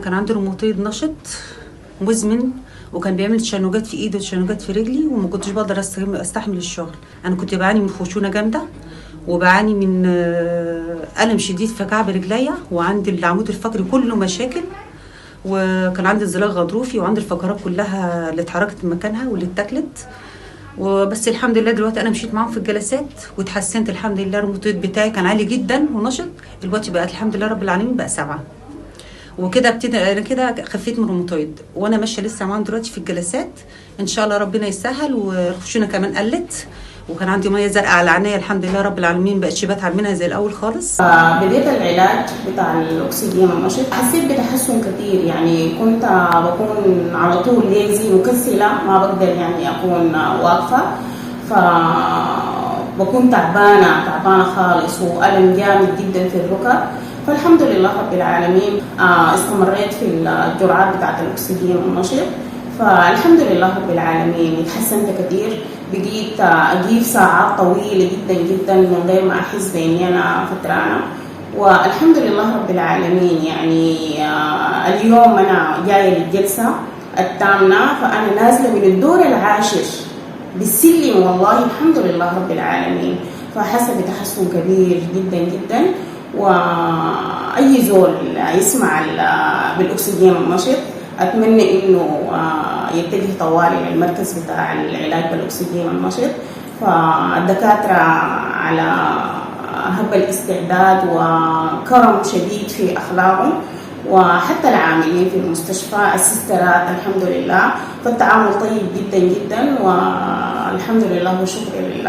كان عندي روماتويد نشط مزمن، وكان بيعمل تشنجات في ايدي وتشنجات في رجلي، وما كنتش بقدر استحمل الشغل. انا كنت بعاني من خشونه جامده، وبعاني من الم شديد في كعب رجليا، وعندي العمود الفقري كله مشاكل، وكان عندي انزلاق غضروفي، وعندي الفقرات كلها اللي اتحركت من مكانها واللي اتاكلت. وبس الحمد لله دلوقتي انا مشيت معاهم في الجلسات واتحسنت الحمد لله. الروماتويد بتاعي كان عالي جدا ونشط، دلوقتي بقت الحمد لله رب العالمين بقى 7. وكده انا كده خفيت من الروماتويد، وانا ماشيه لسه معاهم دلوقتي في الجلسات. ان شاء الله ربنا يسهل. والخشونه كمان قلت، وكان عندي ميه زرقاء على عينيا الحمد لله رب العالمين، بقتش بتعب منها زي الاول خالص. بديت العلاج بتاع الاكسجين النشط، حسيت بتحسن كثير. يعني كنت بكون على طول ليزي مكسله، ما بقدر يعني اكون واقفه، فبكون تعبانه خالص، والم جامد جدا في الركب. فالحمد لله رب العالمين استمريت في الجرعات بتاعت الاكسجين النشط، فالحمد لله رب العالمين اتحسنت كثير. بقيت اجيب ساعات طويله جدا جدا من غير ما احس باني انا فترانه، والحمد لله رب العالمين. يعني اليوم انا جايه للجلسه الثامنه، فانا نازله من الدور العاشر بالسلم، والله الحمد لله رب العالمين. فحاسه بتحسن كبير جدا جدا. واي زول يسمع بالاكسجين النشط اتمنى انه يتجه طوالي للمركز بتاع العلاج بالاكسجين النشط. فالدكاتره على هب الاستعداد وكرم شديد في اخلاقهم، وحتى العاملين في المستشفى السيسترات الحمد لله، فالتعامل طيب جدا جدا، والحمد لله وشكرا لله.